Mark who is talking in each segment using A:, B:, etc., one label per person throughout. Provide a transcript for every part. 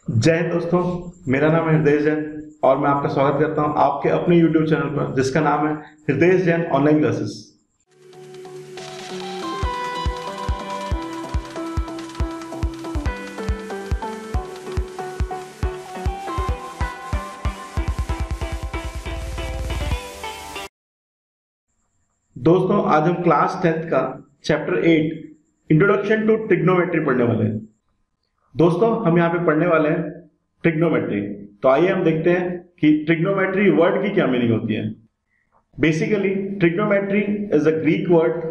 A: जय हिंद दोस्तों। मेरा नाम है हृदय जैन और मैं आपका स्वागत करता हूं आपके अपने YouTube चैनल पर जिसका नाम है हृदय जैन ऑनलाइन क्लासेस। दोस्तों आज हम क्लास 10th का चैप्टर 8 इंट्रोडक्शन टू ट्रिग्नोमेट्री पढ़ने वाले हैं। दोस्तों हम यहाँ पे पढ़ने वाले हैं ट्रिग्नोमेट्री। तो आइए हम देखते हैं कि ट्रिग्नोमेट्री वर्ड की क्या मीनिंग होती है। Basically trigonometry is a Greek word.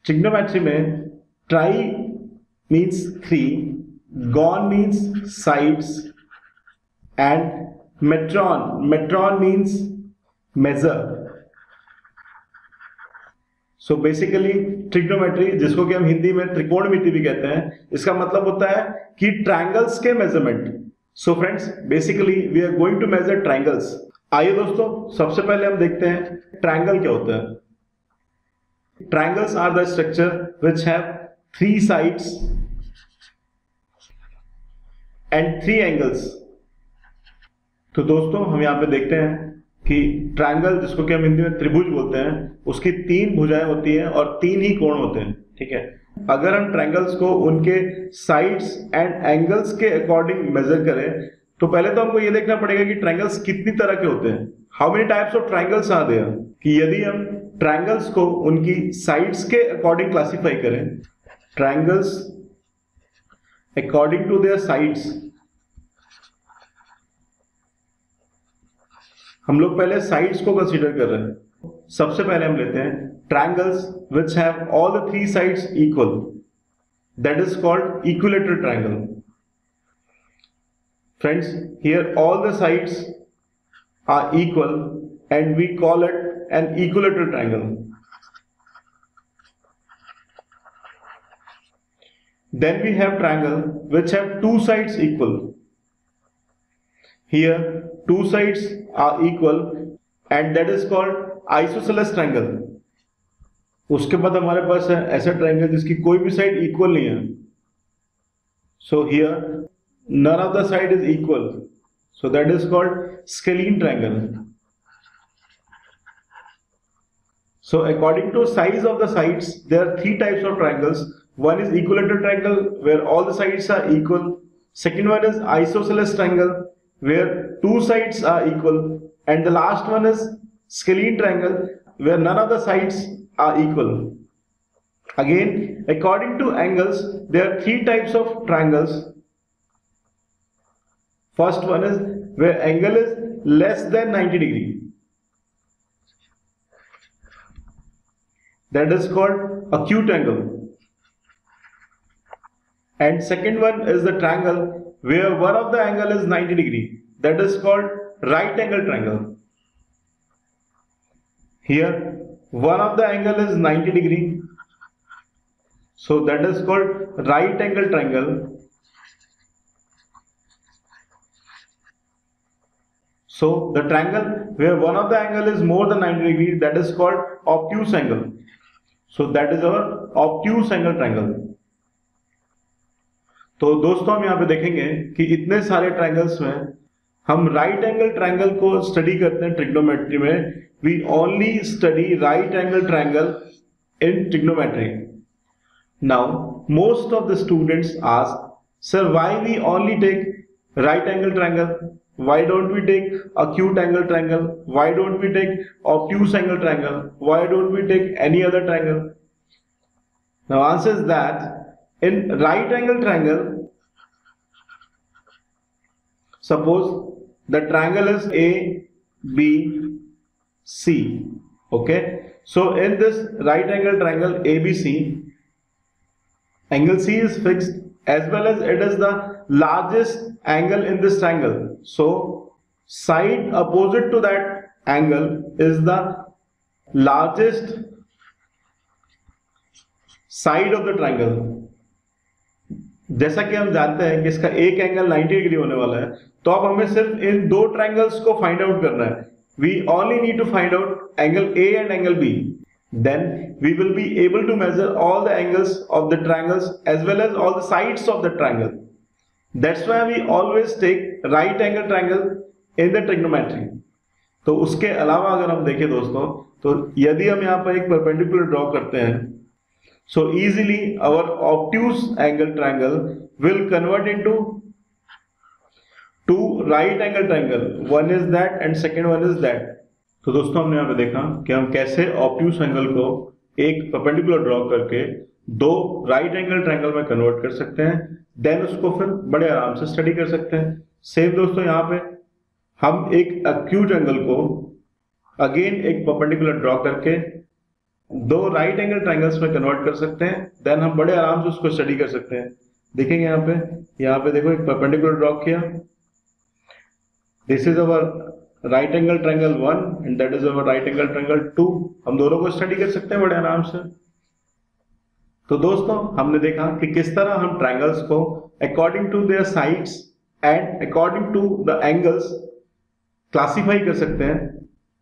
A: Trigonometry में tri means 3, gon means sides and metron means measure. So basically trigonometry, जिसको कि हम हिंदी में त्रिकोणमिति भी कहते हैं, इसका मतलब होता है कि ट्रायंगल्स के measurement. So friends basically we are going to measure triangles. आइए दोस्तों सबसे पहले हम देखते हैं ट्रायंगल क्या होता है। Triangles are the structure which have 3 sides and 3 angles. तो दोस्तों हम यहां पे देखते हैं कि ट्रायंगल, जिसको कि हम हिंदी में त्रिभुज बोलते हैं, उसकी 3 भुजाएं होती हैं और 3 ही कोण होते हैं। ठीक है, अगर हम ट्रायंगल्स को उनके साइड्स एंड एंगल्स के अकॉर्डिंग मेजर करें तो पहले तो हमको ये देखना पड़ेगा कि ट्रायंगल्स कितनी तरह के होते हैं। How many types of triangles are there. कि यदि हम ट्रायंगल्स को उनकी साइड्स के अकॉर्डिंग क्लासिफाई करें, triangles according to their sides, हम लोग पहले साइड्स को कंसीडर कर रहे हैं। सबसे पहले हम लेते हैं triangles which have all the 3 sides equal, that is called equilateral triangle. Friends here all the sides are equal and we call it an equilateral triangle. Then we have triangle which have 2 sides equal. Here 2 sides are equal and that is called isosceles triangle. उसके बाद हमारे पास है ऐसा triangle जिसकी कोई भी side equal नहीं है। So here none of the side is equal. So that is called scalene triangle. So according to size of the sides, there are 3 types of triangles. One is equilateral triangle where all the sides are equal. Second one is isosceles triangle where 2 sides are equal. And the last one is scalene triangle where none of the sides are equal. Again, according to angles, there are 3 types of triangles. First one is where angle is less than 90 degree. That is called acute angle. And second one is the triangle where one of the angle is 90 degree. That is called right angle triangle. Here one of the angle is 90 degree. So that is called right angle triangle. So the triangle where one of the angle is more than 90 degree, that is called obtuse angle. So that is our obtuse angle triangle. तो दोस्तों हम यहाँ पे देखेंगे कि इतने सारे triangles में हम राइट एंगल ट्रायंगल को स्टडी करते हैं ट्रिग्नोमेट्री में। We only study right angle triangle in trigonometry. Now most of the students ask, sir why we only take right angle triangle, why don't we take acute angle triangle, why don't we take obtuse angle triangle, why don't we take any other triangle? Now answer is that in right angle triangle, suppose the triangle is A, B, C. Okay. So in this right angle triangle ABC, angle C is fixed as well as it is the largest angle in this triangle. So side opposite to that angle is the largest side of the triangle. जैसा कि हम जानते हैं कि इसका एक angle 90 degree होने वाला है, तो अब हमें सिर्फ इन 2 ट्रायंगल्स को फाइंड आउट करना है। We only need to find out angle A and angle B. Then we will be able to measure all the angles of the triangles as well as all the sides of the triangle. That's why we always take right angle triangle in the trigonometry. तो उसके अलावा अगर हम देखें दोस्तों, तो यदि हम यहाँ पर एक परपेंडिकुलर ड्रॉ करते हैं, so easily our obtuse angle triangle will convert into two right angle triangle, one is that and second one is that। तो दोस्तों हमने यहाँ पे देखा कि हम कैसे ऑब्ट्यूस एंगल को एक परपेंडिकुलर ड्रॉ करके दो राइट एंगल ट्रायंगल में कन्वर्ट कर सकते हैं, देन उसको फिर बड़े आराम से स्टडी कर सकते हैं। सेम दोस्तों यहाँ पे हम एक एक्यूट एंगल को अगेन एक परपेंडिकुलर ड्रॉ करके दो राइट एंगल ट्रायंगल्स में कन्वर्ट कर सकते हैं, देन हम बड़े आराम से उसको स्टडी कर सकते हैं। देखेंगे यहाँ पे देखो एक परपेंडिकुलर ड्रॉ किया, this is our right angle triangle 1 and that is our right angle triangle 2। हम दोनों को स्टडी कर सकते हैं बड़े आराम से। तो दोस्तों हमने देखा कि किस तरह हम ट्रायंगल्स को according to their sides and according to the angles classify कर सकते हैं।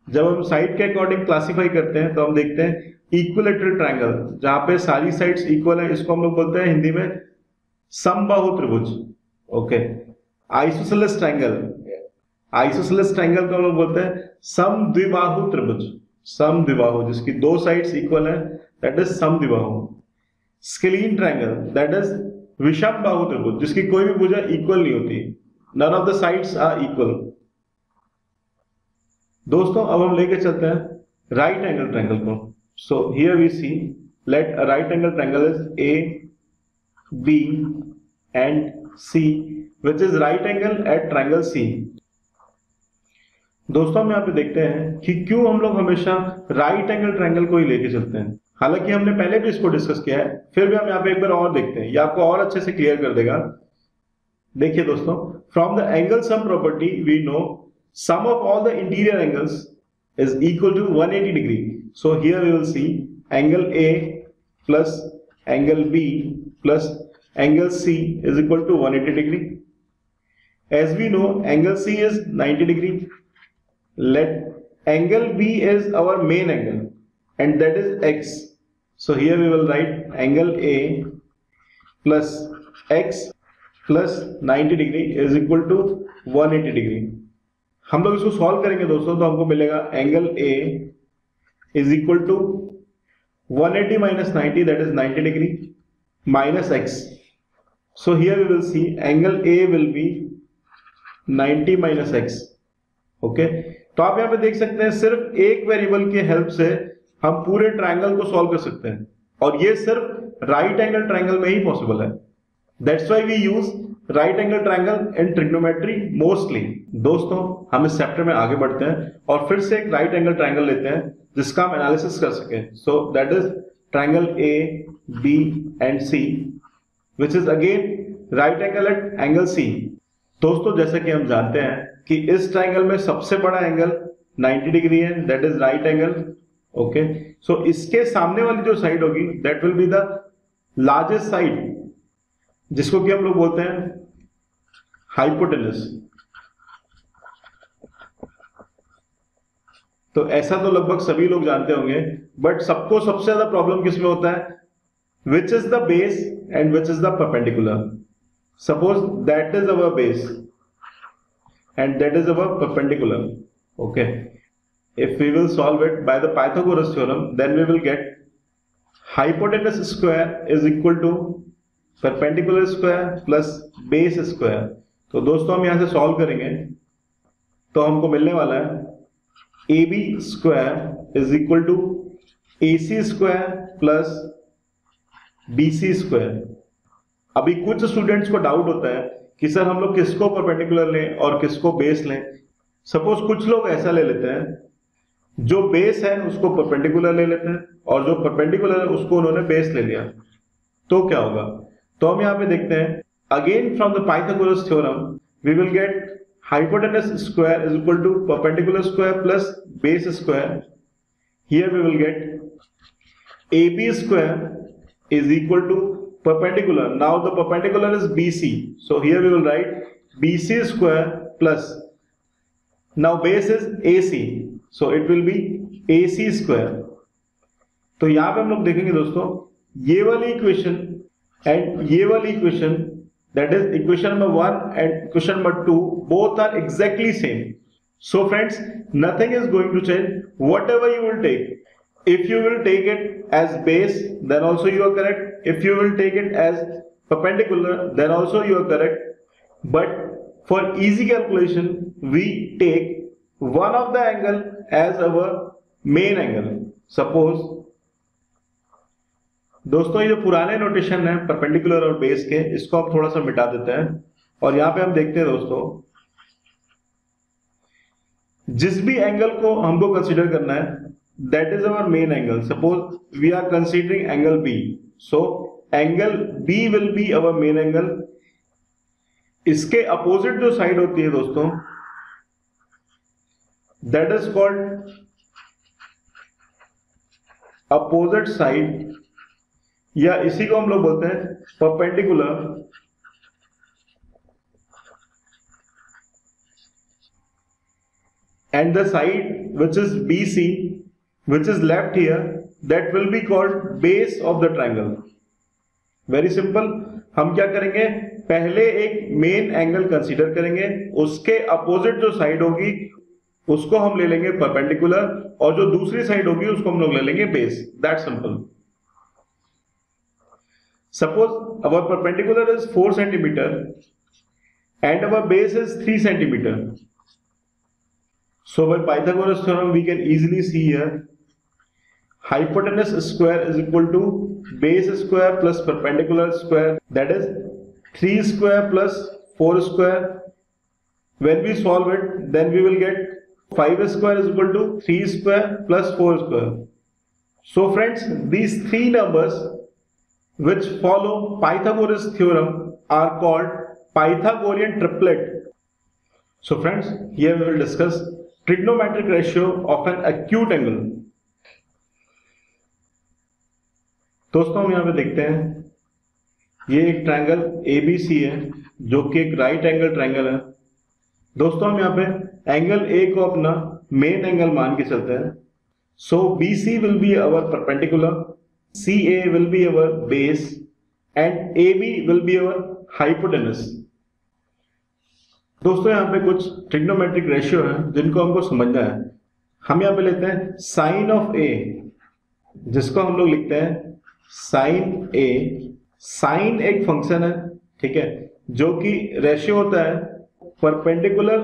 A: जब हम साइड के अकॉर्डिंग क्लासीफाई करते हैं तो हम देखते हैं इक्विलैटरल ट्रायंगल, जहां पे सारी साइड्स इक्वल है, इसको हम लोग बोलते हैं हिंदी में समबाहु त्रिभुज। Okay, isosceles triangle, isosceles triangle को हम लोग बोलते हैं समद्विबाहु त्रिभुज। समद्विबाहु जिसकी दो साइड्स इक्वल है, दैट इज समद्विबाहु। स्केलीन ट्रायंगल, दैट इज विषमबाहु त्रिभुज, जिसकी कोई भी भुजा इक्वल नहीं होती, none of the sides are equal. दोस्तों अब हम लेके चलते हैं राइट एंगल ट्रायंगल को। So here we see let a right angle triangle is A B and C which is right angle at triangle C. दोस्तों हम यहाँ पे देखते हैं कि क्यों हम लोग हमेशा राइट एंगल ट्रायंगल को ही लेके चलते हैं। हालांकि हमने पहले भी इसको डिस्कस किया है, फिर भी हम यहाँ पे एक बार और देखते हैं, ये आपको और अच्छे से क्लियर कर देगा। देखिए दोस्तों, from the angle sum property we know sum of all the interior angles is equal to 180 degree. So here we will see angle A plus angle B plus angle C is equal to 180 degree. As we know, angle C is 90 degree. Let angle B is our main angle and that is X. So here we will write angle A plus X plus 90 degree is equal to 180 degree. हम लोग इसको solve करेंगे दोस्तों, तो हमको मिलेगा angle A is equal to 180 minus 90 that is 90 degree minus x. So here we will see angle A will be 90 minus x. Okay, तो आप यहाँ पे देख सकते हैं सिर्फ एक वेरिएबल के हेल्प से हम पूरे ट्रायंगल को सॉल्व कर सकते हैं, और ये सिर्फ राइट एंगल ट्रायंगल में ही पॉसिबल है। That's why we use right angle triangle in trigonometry mostly. दोस्तों हम इस चैप्टर में आगे बढ़ते हैं और फिर से एक राइट एंगल ट्रायंगल लेते हैं जिसका हम एनालिसिस कर सके। So that is triangle A B and C which is again right angle at angle C. दोस्तों जैसे कि हम जानते हैं कि इस ट्रायंगल में सबसे बड़ा एंगल 90 डिग्री है, that is right angle. Okay, so इसके सामने वाली जो साइड होगी that will be the largest side, जिसको कि हम लोग बोलते हैं हाइपोटेनस। तो ऐसा तो लगभग सभी लोग जानते होंगे, बट सबको सबसे ज्यादा प्रॉब्लम किसमें होता है, which is the base and which is the perpendicular. Suppose that is our base and that is our perpendicular. Okay, if we will solve it by the Pythagoras theorem then we will get hypotenuse square is equal to perpendicular square plus base square. तो दोस्तों हम यहां से solve करेंगे तो हमको मिलने वाला है A B square is equal to A C square plus B C square. अभी कुछ स्टूडेंट्स को डाउट होता है कि सर हम लोग किसको परपेंडिकुलर लें और किसको बेस लें। सपोज कुछ लोग ऐसा ले लेते हैं, जो बेस है उसको परपेंडिकुलर ले लेते हैं और जो परपेंडिकुलर है उसको उन्होंने बेस ले लिया, तो क्या होगा। तो हम यहाँ पे देखते हैं again from the Pythagoras theorem we will get hypotenuse square is equal to perpendicular square plus base square. Here we will get AB square is equal to perpendicular. Now the perpendicular is BC. So here we will write BC square plus, now base is AC. So it will be AC square. तो यहाँ पे हम लोग देखेंगे दोस्तों ये वाली equation and ये वाली equation that is equation number 1 and equation number 2, both are exactly same. So friends, nothing is going to change. Whatever you will take, if you will take it as base, then also you are correct. If you will take it as perpendicular, then also you are correct. But for easy calculation, we take one of the angle as our main angle. Suppose दोस्तों, ये जो पुराने notation है perpendicular और base के, इसको हम थोड़ा सा मिटा देते हैं और यहां पे हम देखते हैं दोस्तों, जिस भी एंगल को हमको कंसीडर करना है, that is our main angle. Suppose we are considering angle B, so angle B will be our main angle. इसके अपोजिट जो साइड होती है दोस्तों, that is called opposite side, या इसी को हम लोग बोलते हैं perpendicular. And the side which is BC, which is left here, that will be called base of the triangle. Very simple. हम क्या करेंगे, पहले एक मेन एंगल कंसीडर करेंगे, उसके अपोजिट जो साइड होगी उसको हम ले लेंगे परपेंडिकुलर, और जो दूसरी साइड होगी उसको हम लोग ले लेंगे base. That simple. Suppose our perpendicular is 4 centimeter and our base is 3 centimeter. So by Pythagoras theorem we can easily see here, hypotenuse square is equal to base square plus perpendicular square, that is 3 square plus 4 square. When we solve it, then we will get 5 square is equal to 3 square plus 4 square. So friends, these three numbers which follow Pythagoras theorem are called Pythagorean triplet. So friends, here we will discuss trigonometric ratio of an acute angle. दोस्तों, हम यहाँ पे देखते हैं, ये एक triangle ABC है जो कि एक राइट एंगल ट्रायंगल है. दोस्तों, हम यहाँ पे एंगल A को अपना मेन एंगल मान के चलते हैं. So BC will be our perpendicular, CA will be our base and AB will be our hypotenuse. दोस्तों, यहाँ पे कुछ ट्रिग्नोमेट्रिक रेशियो है जिनको हमको समझना है. हम यहाँ पे लेते हैं साइन ऑफ A, जिसको हम लोग लिखते हैं साइन A. साइन एक फंक्शन है, ठीक है, जो कि रेशियो होता है परपेंडिकुलर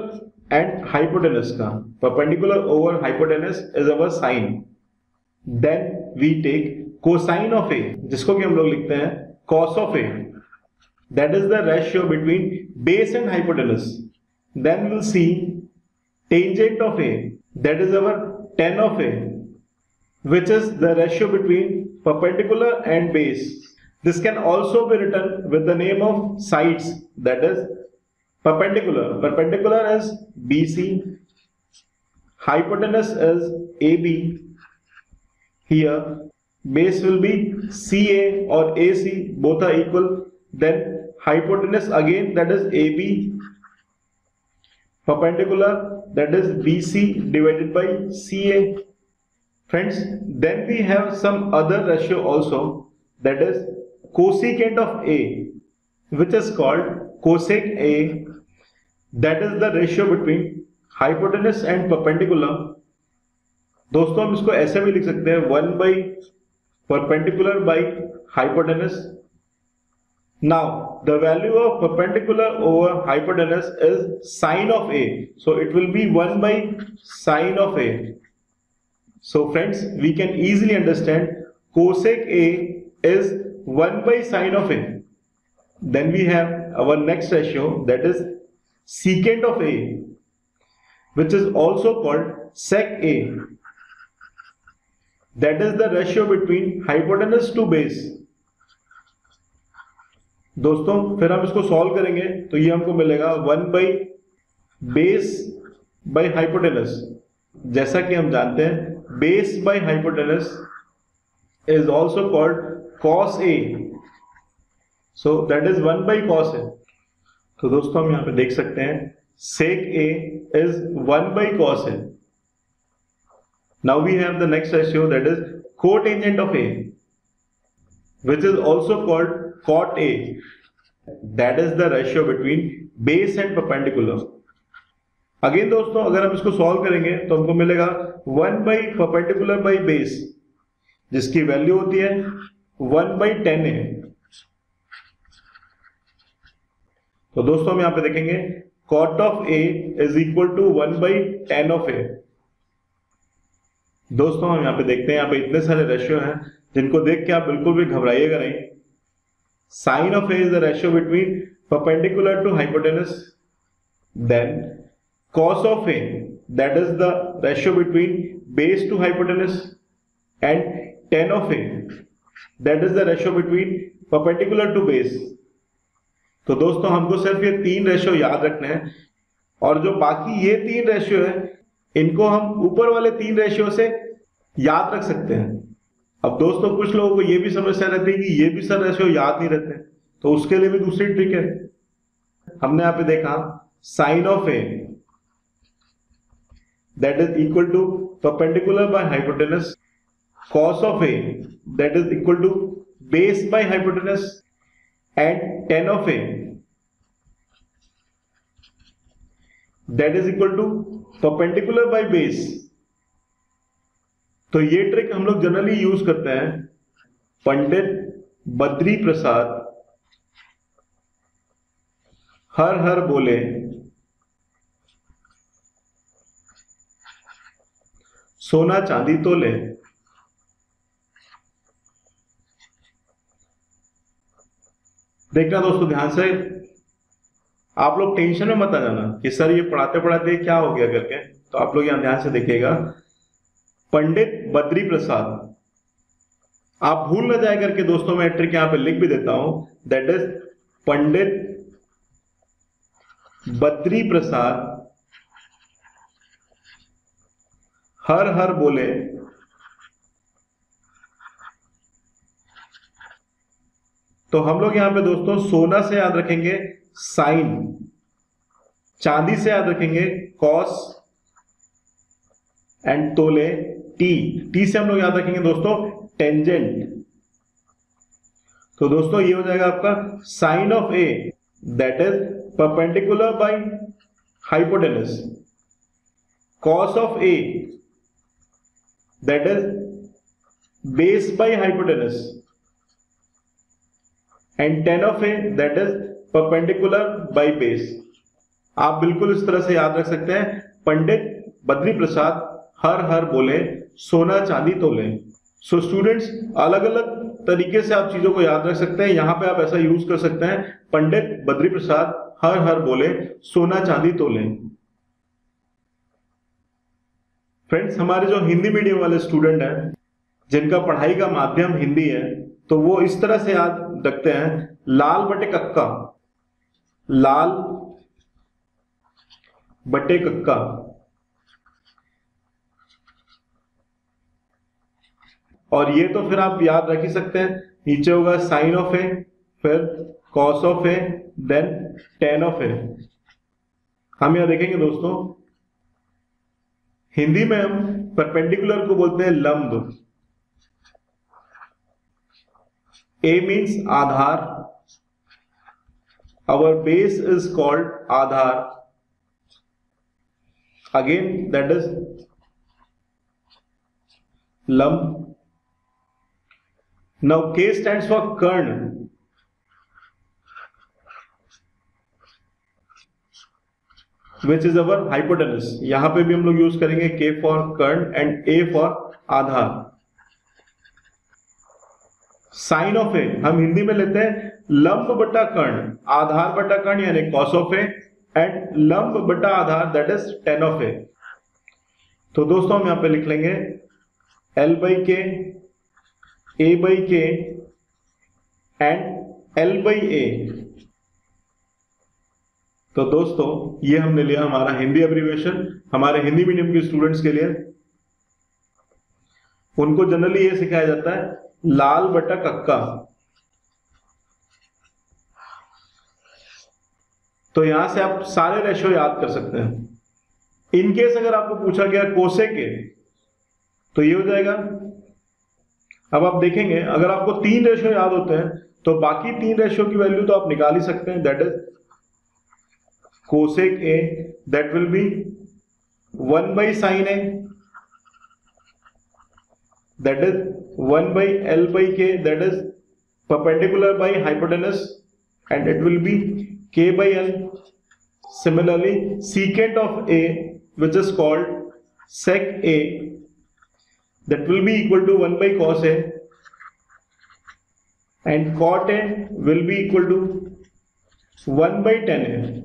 A: एंड हाइपोटेनस का. Perpendicular over hypotenuse is our sine. Then we take cosine of A, जिसको कि हम लोग लिखते हैं cos of A, that is the ratio between base and hypotenuse. Then will see tangent of A, that is our tan of a, which is the ratio between perpendicular and base. This can also be written with the name of sides, that is perpendicular. Perpendicular is BC, hypotenuse is AB. Here base will be CA or AC, both are equal. Then hypotenuse again, that is AB. Perpendicular, that is BC divided by CA. Friends, then we have some other ratio also, that is cosecant of A, which is called cosec A. That is the ratio between hypotenuse and perpendicular. दोस्तों, हम इसको ऐसे भी लिख सकते हैं 1 by perpendicular by hypotenuse. Now the value of perpendicular over hypotenuse is sine of A, so it will be 1 by sine of A. So friends, we can easily understand cosec A is 1 by sine of A. Then we have our next ratio, that is secant of A, which is also called sec A. That is the ratio between hypotenuse to base. दोस्तों, फिर हम इसको solve करेंगे तो ये हमको मिलेगा 1 by base by hypotenuse. जैसा कि हम जानते हैं base by hypotenuse is also called cos A. So that is 1 by cos A. तो दोस्तों, हम यहाँ पे देख सकते हैं sec A is 1 by cos A. Now we have the next ratio, that is cotangent of A, which is also called cot A. That is the ratio between base and perpendicular. Again दोस्तों अगर हम इसको solve करेंगे तो हमको मिलेगा 1 by perpendicular by base, जिसकी value होती है 1/10a। तो दोस्तों हम यहां पे देखेंगे cot of a is equal to 1/10 of a। दोस्तों हम यहां पे देखते हैं, यहां पे इतने सारे रेशियो हैं जिनको देख के आप बिल्कुल भी घबराइएगा नहीं। Sine of a is the ratio between perpendicular to hypotenuse, then cos of a that is the ratio between base to hypotenuse, and tan of a that is the ratio between perpendicular to base। तो दोस्तों हमको सिर्फ ये 3 ratio याद रखने हैं, और जो बाकी ये 3 रेशियो है इनको हम ऊपर वाले 3 रेशियो से याद रख सकते हैं। अब दोस्तों कुछ लोगों को ये भी समस्या रहती है कि ये भी सर रेशियो याद नहीं रहते, तो उसके लिए भी दूसरी ट्रिक है। हमने यहाँ पे देखा sine of A that is equal to perpendicular by hypotenuse, cos of a that is equal to base by hypotenuse, and tan of a that is equal to perpendicular by base। तो ये trick हम लोग generally use करते हैं। पंडित बद्री प्रसाद हर हर बोले सोना चांदी तोले। देखना दोस्तों ध्यान से, आप लोग टेंशन में मत आ जाना कि सर ये पढ़ाते पढ़ाते क्या हो गया करके। तो आप लोग यहां ध्यान से देखिएगा, पंडित बद्री प्रसाद, आप भूल ना जाए करके दोस्तों मैं ट्रिक यहां पे लिख भी देता हूं, दैट इज पंडित बद्री प्रसाद हर हर बोले तो हम लोग यहां पे दोस्तों सोना से याद रखेंगे साइन, चांदी से याद रखेंगे कॉस, एंड तोले टी। टी से हम लोग याद रखेंगे दोस्तों टेंजेंट। तो दोस्तों ये हो जाएगा आपका sine of A that is perpendicular by hypotenuse, cos of A that is base by hypotenuse, and tan of a that is perpendicular by base। आप बिल्कुल इस तरह से याद रख सकते हैं, पंडित बद्री प्रसाद हर हर बोले सोना चांदी तोले। सो स्टूडेंट्स अलग अलग तरीके से आप चीजों को याद रख सकते हैं। यहां पे आप ऐसा यूज कर सकते हैं, पंडित बद्री प्रसाद हर हर बोले सोना चांदी तोले। फ्रेंड्स हमारे जो हिंदी मीडियम वाले स्टूडेंट हैं जिनका पढ़ाई का माध्यम हिंदी है, तो वो इस तरह से याद रखते हैं, लाल बटे कक्का, लाल बटे कक्का। और ये तो फिर आप याद रख ही सकते हैं, नीचे होगा साइन ऑफ ए, फिर cos of A, then tan of A. हम यहां देखेंगे दोस्तों, हिंदी में हम परपेंडिकुलर को बोलते हैं लंब। ए मीन्स आधार, आवर बेस इज कॉल्ड आधार, अगेन दैट इज लंब। नाउ के स्टैंड्स फॉर कर्ण, which is our hypotenuse। यहां पे भी हम लोग यूज करेंगे K फॉर कर्ण एंड A फॉर आधार। साइन ऑफ ए हम हिंदी में लेते हैं लंब बटा कर्ण, आधार बटा कर्ण यानी कॉस ऑफ ए, एंड लंब बटा आधार दैट इज टेन ऑफ ए। तो दोस्तों हम यहां पे लिख लेंगे L बाई के, A बाई के एंड L बाई ए। तो दोस्तों ये हमने लिया हमारा हिंदी एब्रीविएशन हमारे हिंदी मीडियम के स्टूडेंट्स के लिए। उनको जनरली ये सिखाया जाता है लाल बटा कक्का। तो यहां से आप सारे रेशियो याद कर सकते हैं। इनकेस अगर आपको पूछा गया कोसे के, तो ये हो जाएगा। अब आप देखेंगे अगर आपको 3 रेशियो याद होते हैं तो बाकी 3 रेशियो की वैल्यू तो आप निकाल ही सकते हैं, that is cosec A that will B 1 by sin A, that is 1 by L by K, that is perpendicular by hypotenuse, and it will be K by L. Similarly, secant of A, which is called sec A, that will be equal to 1 by cos A, and cot A will be equal to 1 by tan A.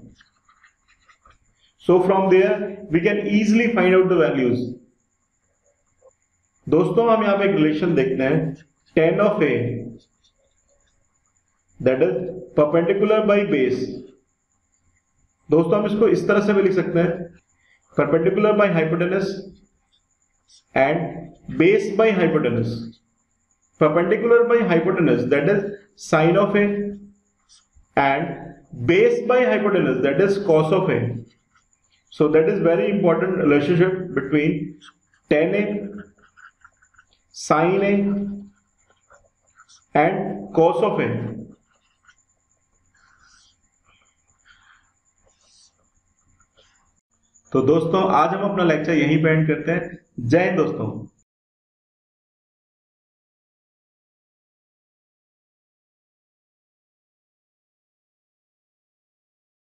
A: So from there we can easily find out the values. दोस्तों हम यहाँ पे एक relation देखते हैं, tan of A that is perpendicular by base. दोस्तों हम इसको इस तरह से भी लिख सकते हैं, perpendicular by hypotenuse and base by hypotenuse. Perpendicular by hypotenuse, that is sin of A, and base by hypotenuse, that is cos of A. So that is very important relationship between tan A, sin A and cos of A. तो दोस्तों आज हम अपना lecture यहीं पे and करते हैं। जय हिंद दोस्तों।